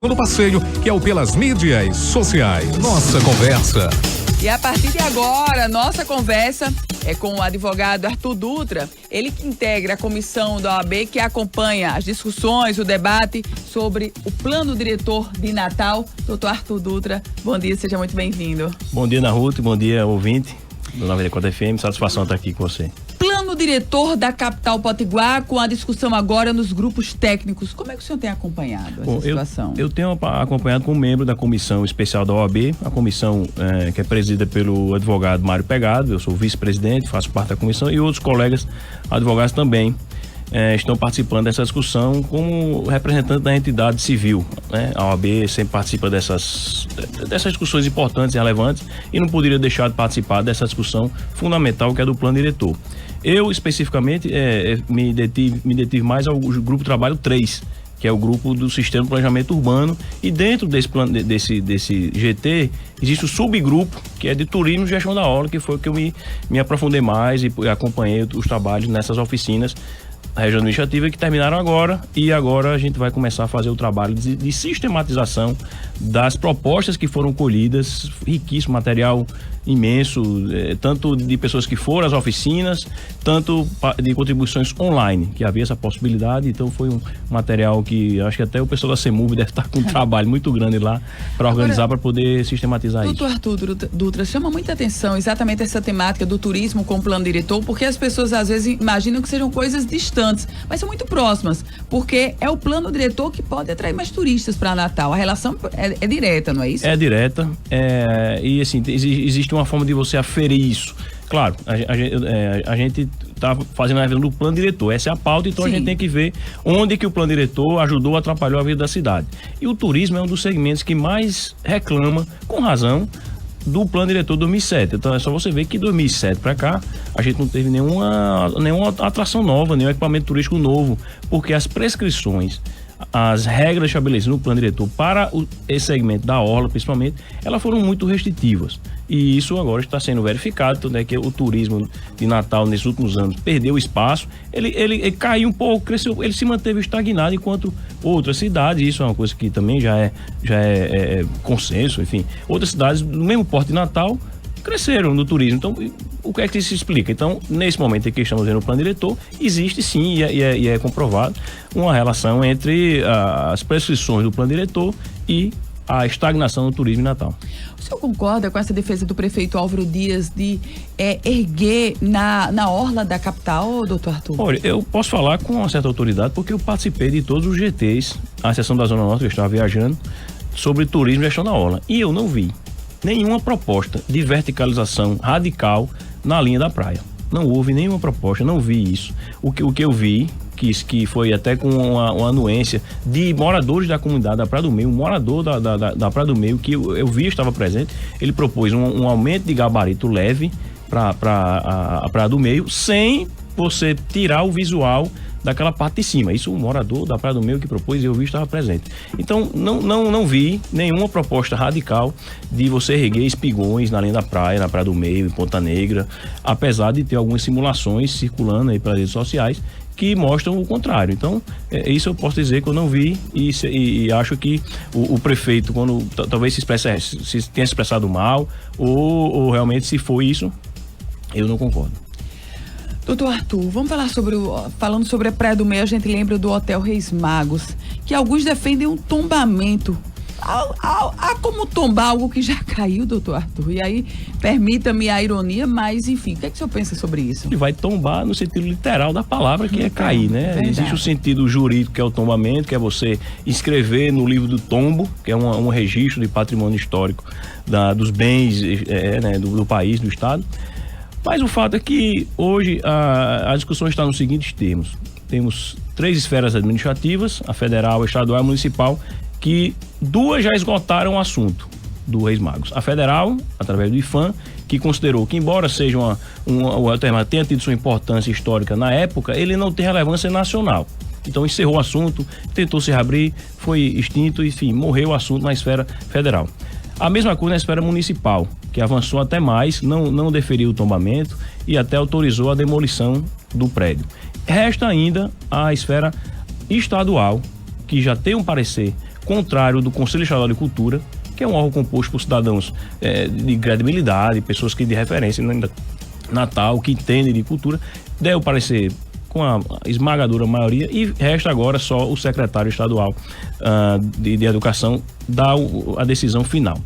No passeio, que é o Pelas Mídias Sociais. Nossa conversa. E a partir de agora, nossa conversa é com o advogado Arthur Dutra, ele que integra a comissão da OAB que acompanha as discussões, o debate sobre o plano diretor de Natal. Doutor Arthur Dutra, bom dia, seja muito bem-vindo. Bom dia, Ana Ruth, bom dia, ouvinte do 94 FM, satisfação estar aqui com você. Plano diretor da capital potiguar, com a discussão agora nos grupos técnicos. Como é que o senhor tem acompanhado essa situação? Eu tenho acompanhado como membro da comissão especial da OAB, a comissão que é presidida pelo advogado Mário Pegado. Eu sou vice-presidente, faço parte da comissão, e outros colegas advogados também estão participando dessa discussão como representante da entidade civil, né? A OAB sempre participa dessas discussões importantes e relevantes e não poderia deixar de participar dessa discussão fundamental que é do plano diretor. Eu, especificamente, me detive mais ao grupo trabalho 3, que é o grupo do Sistema de Planejamento Urbano, e dentro desse GT existe o subgrupo que é de Turismo e Gestão da Orla, que foi o que eu me aprofundei mais e acompanhei os trabalhos nessas oficinas da região administrativa que terminaram agora, e agora a gente vai começar a fazer o trabalho de sistematização das propostas que foram colhidas, riquíssimo material imenso, tanto de pessoas que foram às oficinas, tanto de contribuições online, que havia essa possibilidade. Então foi um material que acho que até o pessoal da CEMUV deve estar com um trabalho muito grande lá para organizar, para poder sistematizar isso. Doutor Arthur Dutra, chama muita atenção exatamente essa temática do turismo com o plano diretor, porque as pessoas às vezes imaginam que sejam coisas distantes, mas são muito próximas, porque é o plano diretor que pode atrair mais turistas para Natal. A relação é direta, não é isso? É direta, e assim, existe uma forma de você aferir isso. Claro, a gente está fazendo a revisão do plano diretor, essa é a pauta, então Sim. A gente tem que ver onde que o plano diretor ajudou, atrapalhou a vida da cidade. E o turismo é um dos segmentos que mais reclama, com razão, do plano diretor 2007. Então é só você ver que 2007 para cá a gente não teve nenhuma atração nova, nenhum equipamento turístico novo, porque as prescrições, as regras estabelecidas no plano diretor para esse segmento da orla, principalmente, elas foram muito restritivas. E isso agora está sendo verificado, então, que o turismo de Natal nesses últimos anos perdeu espaço, ele caiu um pouco, cresceu, ele se manteve estagnado, enquanto outras cidades, isso é uma coisa que também já é consenso, enfim, outras cidades do mesmo porte de Natal cresceram no turismo. Então, o que é que isso explica? Então, nesse momento em que estamos vendo o plano diretor, existe sim, e é comprovado, uma relação entre as prescrições do plano diretor e a estagnação no turismo em Natal. O senhor concorda com essa defesa do prefeito Álvaro Dias de erguer na orla da capital, doutor Arthur? Olha, eu posso falar com uma certa autoridade porque eu participei de todos os GTs, a seção da Zona Norte, eu estava viajando, sobre turismo e gestão da orla, e eu não vi nenhuma proposta de verticalização radical na linha da praia. Não houve nenhuma proposta, não vi isso. O que eu vi, que foi até com uma anuência de moradores da comunidade da Praia do Meio, um morador da Praia do Meio, que eu vi, estava presente, ele propôs um aumento de gabarito leve para a Praia do Meio, sem você tirar o visual daquela parte de cima. Isso o morador da Praia do Meio que propôs, e eu vi, estava presente. Então não vi nenhuma proposta radical de você erguer espigões na linha da praia, na Praia do Meio, em Ponta Negra, apesar de ter algumas simulações circulando aí pelas redes sociais que mostram o contrário. Então, isso eu posso dizer que eu não vi, e acho que o prefeito, quando talvez se tenha se expressado mal, ou realmente se foi isso, eu não concordo. Doutor Arthur, vamos falar falando sobre a Praia do Meio, a gente lembra do Hotel Reis Magos, que alguns defendem um tombamento. Há como tombar algo que já caiu, doutor Arthur? E aí, permita-me a ironia, mas enfim, o que é que o senhor pensa sobre isso? Ele vai tombar no sentido literal da palavra, que é cair, né? Verdade. Existe o sentido jurídico, que é o tombamento, que é você inscrever no livro do tombo, que é um registro de patrimônio histórico dos bens do país, do estado. Mas o fato é que hoje a discussão está nos seguintes termos. Temos 3 esferas administrativas, a federal, a estadual e a municipal, que 2 já esgotaram o assunto do Reis Magos. A federal, através do IPHAN, que considerou que, embora seja o tema tenha tido sua importância histórica na época, ele não tem relevância nacional. Então encerrou o assunto, tentou se reabrir, foi extinto, enfim, morreu o assunto na esfera federal. A mesma coisa na esfera municipal, que avançou até mais, não deferiu o tombamento e até autorizou a demolição do prédio. Resta ainda a esfera estadual, que já tem um parecer contrário do Conselho Estadual de Cultura, que é um órgão composto por cidadãos de credibilidade, pessoas que de referência Natal, que entendem de cultura, deu parecer com a esmagadora maioria, e resta agora só o secretário estadual de Educação dar a decisão final.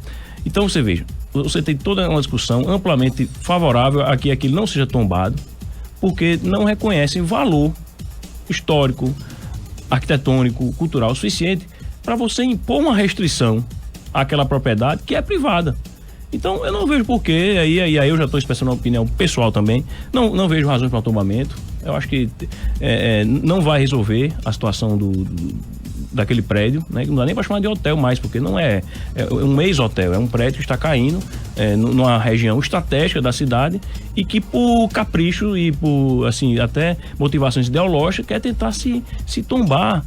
Então você veja, você tem toda uma discussão amplamente favorável a que aquilo não seja tombado, porque não reconhecem valor histórico, arquitetônico, cultural suficiente para você impor uma restrição àquela propriedade que é privada. Então eu não vejo porquê, aí eu já estou expressando uma opinião pessoal também, não vejo razões para o tombamento. Eu acho que não vai resolver a situação daquele prédio, né? Não dá nem para chamar de hotel mais, porque não é um ex-hotel, é um prédio que está caindo numa região estratégica da cidade e que por capricho e por, assim, até motivações ideológicas quer tentar se tombar,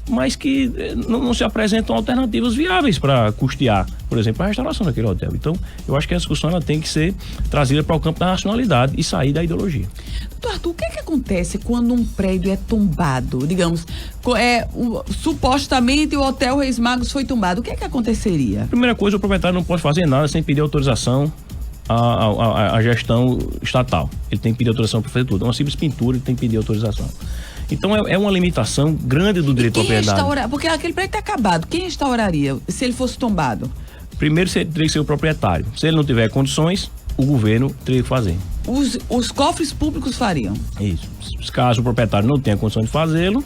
mas que não se apresentam alternativas viáveis para custear, por exemplo, a restauração daquele hotel. Então, eu acho que a discussão ela tem que ser trazida para o campo da racionalidade e sair da ideologia. Doutor Arthur, o que é que acontece quando um prédio é tombado? Digamos, supostamente o Hotel Reis Magos foi tombado. O que é que aconteceria? Primeira coisa, o proprietário não pode fazer nada sem pedir autorização à gestão estatal. Ele tem que pedir autorização para fazer tudo. É uma simples pintura, ele tem que pedir autorização. Então é uma limitação grande do direito à propriedade. Porque aquele prédio está acabado. Quem restauraria se ele fosse tombado? Primeiro teria que ser o proprietário. Se ele não tiver condições, o governo teria que fazer. Os cofres públicos fariam? Isso. Caso o proprietário não tenha condição de fazê-lo,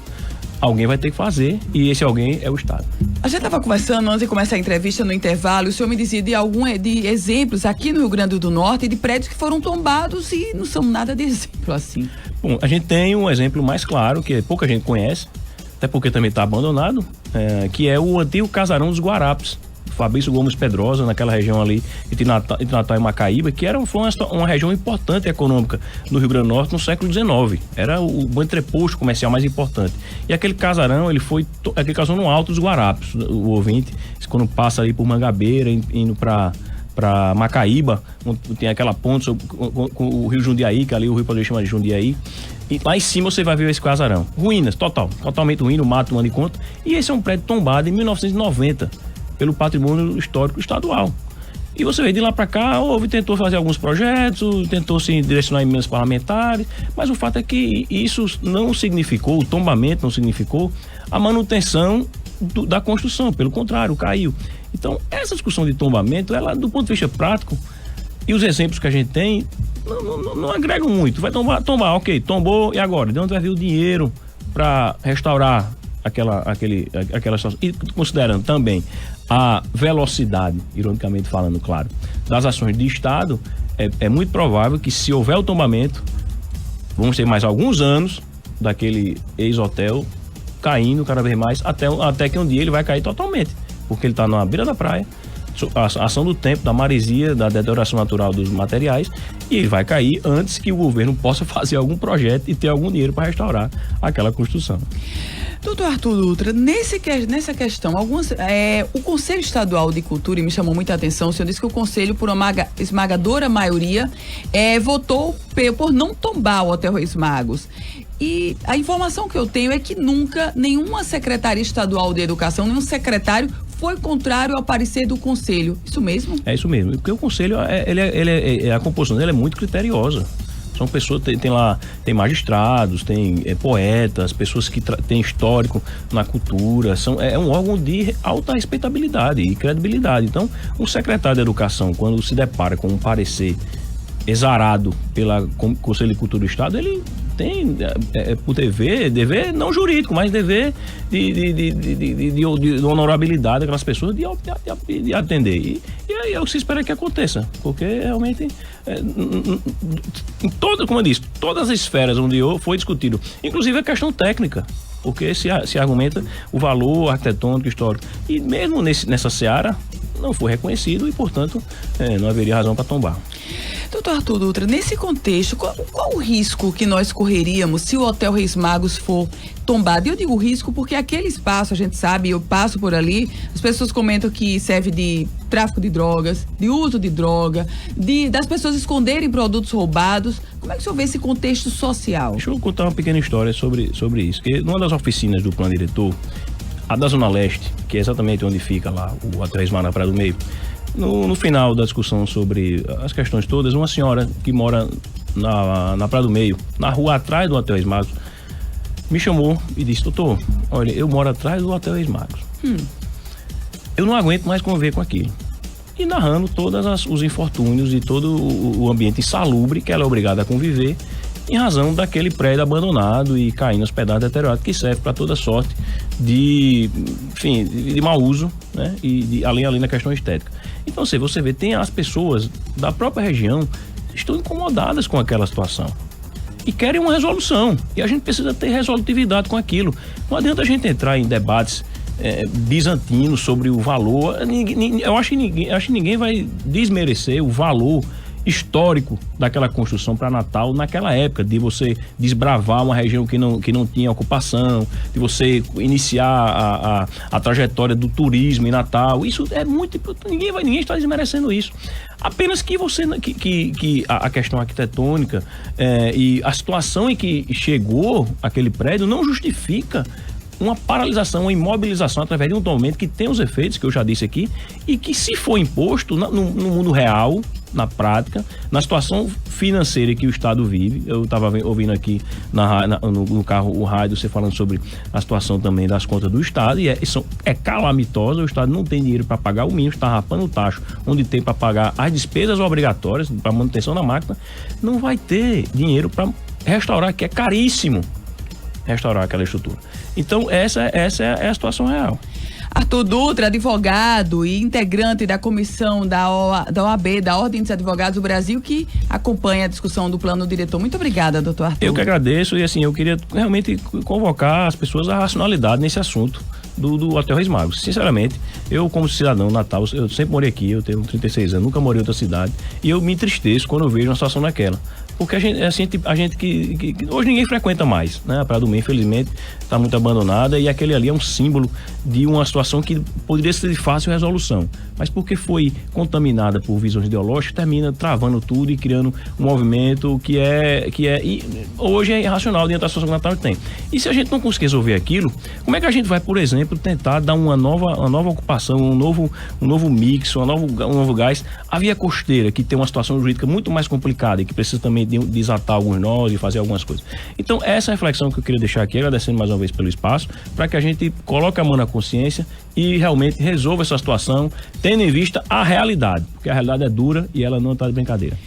alguém vai ter que fazer, e esse alguém é o Estado. A gente estava conversando antes de começar a entrevista no intervalo, o senhor me dizia de exemplos aqui no Rio Grande do Norte de prédios que foram tombados e não são nada de exemplo assim. Bom, a gente tem um exemplo mais claro, que pouca gente conhece, até porque também está abandonado, que é o antigo Casarão dos Guarapes, Fabrício Gomes Pedrosa, naquela região ali entre Natal e Macaíba, que foi uma região importante econômica no Rio Grande do Norte no século XIX. Era o entreposto comercial mais importante. E aquele casarão, aquele casarão no alto dos Guarapes. O ouvinte, quando passa ali por Mangabeira, indo para Macaíba, tem aquela ponte com o Rio Jundiaí, que ali o rio pode chamar de Jundiaí. E lá em cima você vai ver esse casarão. Ruínas, totalmente ruína, o mato tomando de conta. E esse é um prédio tombado em 1990. Pelo patrimônio histórico estadual. E você vê de lá para cá, tentou fazer alguns projetos, tentou se direcionar em emendas parlamentares, mas o fato é que isso não significou, o tombamento não significou a manutenção da construção, pelo contrário, caiu. Então, essa discussão de tombamento, ela, do ponto de vista prático, e os exemplos que a gente tem, não agregam muito. Vai tombar, ok, tombou, e agora? De onde vai vir o dinheiro para restaurar aquela situação? E considerando também a velocidade, ironicamente falando, claro, das ações de Estado, é muito provável que, se houver o tombamento, vamos ter mais alguns anos daquele ex-hotel caindo cada vez mais, até que um dia ele vai cair totalmente, porque ele está na beira da praia, a ação do tempo, da maresia, da deterioração natural dos materiais, e ele vai cair antes que o governo possa fazer algum projeto e ter algum dinheiro para restaurar aquela construção. Doutor Arthur Dutra, nessa questão, o Conselho Estadual de Cultura, e me chamou muita atenção, o senhor disse que o Conselho, por uma esmagadora maioria, votou por não tombar o Hotel Reis Magos. E a informação que eu tenho é que nunca nenhuma Secretaria Estadual de Educação, nenhum secretário foi contrário ao parecer do Conselho. Isso mesmo? É isso mesmo, porque o Conselho, a composição dele é muito criteriosa. São pessoas, tem magistrados, tem poetas, pessoas que têm histórico na cultura, é um órgão de alta respeitabilidade e credibilidade. Então, um secretário de Educação, quando se depara com um parecer exarado pela Conselho de Cultura do Estado, ele tem por dever não jurídico, mas dever de honorabilidade daquelas pessoas de atender. E é o que se espera que aconteça, porque realmente como eu disse, todas as esferas onde foi discutido, inclusive a questão técnica, porque se argumenta o valor arquitetônico, histórico, e mesmo nessa seara não foi reconhecido e, portanto, não haveria razão para tombar. Doutor Arthur Dutra, nesse contexto, qual o risco que nós correríamos se o Hotel Reis Magos for tombado? Eu digo risco porque aquele espaço, a gente sabe, eu passo por ali, as pessoas comentam que serve de tráfico de drogas, de uso de droga, das pessoas esconderem produtos roubados. Como é que o senhor vê esse contexto social? Deixa eu contar uma pequena história sobre isso. Que numa das oficinas do plano diretor, A da Zona Leste, que é exatamente onde fica lá o Hotel Reis Magos na Praia do Meio, no final da discussão sobre as questões todas, uma senhora que mora na Praia do Meio, na rua atrás do Hotel Reis Magos, me chamou e disse: doutor, olha, eu moro atrás do Hotel Reis Magos. Eu não aguento mais conviver com aquilo. E narrando todos os infortúnios e todo o ambiente insalubre que ela é obrigada a conviver em razão daquele prédio abandonado e caindo aos pedaços deteriorados, que serve para toda sorte de mau uso, né? E além da questão estética. Então, você vê, tem as pessoas da própria região que estão incomodadas com aquela situação e querem uma resolução. E a gente precisa ter resolutividade com aquilo. Não adianta a gente entrar em debates bizantinos sobre o valor. Eu acho que ninguém vai desmerecer o valor histórico daquela construção para Natal naquela época, de você desbravar uma região que não tinha ocupação, de você iniciar a trajetória do turismo em Natal. Isso é muito importante, ninguém está desmerecendo isso. Apenas que a questão arquitetônica e a situação em que chegou aquele prédio não justifica uma paralisação, uma imobilização através de um documento que tem os efeitos que eu já disse aqui e que, se for imposto no mundo real, na prática, na situação financeira que o Estado vive. Eu estava ouvindo aqui no carro o rádio você falando sobre a situação também das contas do Estado, e é calamitosa. O Estado não tem dinheiro para pagar o mínimo, está rapando o tacho onde tem para pagar as despesas obrigatórias para manutenção da máquina, não vai ter dinheiro para restaurar, que é caríssimo restaurar aquela estrutura. Então essa é a situação real. Arthur Dutra, advogado e integrante da comissão da OAB, da Ordem dos Advogados do Brasil, que acompanha a discussão do plano diretor. Muito obrigada, doutor Arthur. Eu que agradeço, e assim, eu queria realmente convocar as pessoas à racionalidade nesse assunto do Hotel Reis Magos. Sinceramente, eu, como cidadão Natal, eu sempre morei aqui, eu tenho 36 anos, nunca morei em outra cidade, e eu me entristeço quando eu vejo uma situação daquela. Porque a gente que hoje ninguém frequenta mais, né? A Praia do Meio, infelizmente, está muito abandonada, e aquele ali é um símbolo de uma situação que poderia ser de fácil resolução, mas porque foi contaminada por visões ideológicas, termina travando tudo e criando um movimento que hoje é irracional dentro da situação que o Natal tem. E se a gente não conseguir resolver aquilo, como é que a gente vai, por exemplo, tentar dar uma nova ocupação, um novo mix, um novo gás à via costeira, que tem uma situação jurídica muito mais complicada e que precisa também desatar alguns nós e fazer algumas coisas. Então, essa é a reflexão que eu queria deixar aqui, agradecendo mais uma vez pelo espaço, para que a gente coloque a mão na consciência e realmente resolva essa situação, tendo em vista a realidade, porque a realidade é dura e ela não está de brincadeira.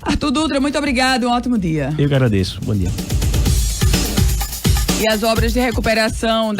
Arthur Dutra, muito obrigado, um ótimo dia. Eu que agradeço, bom dia. E as obras de recuperação da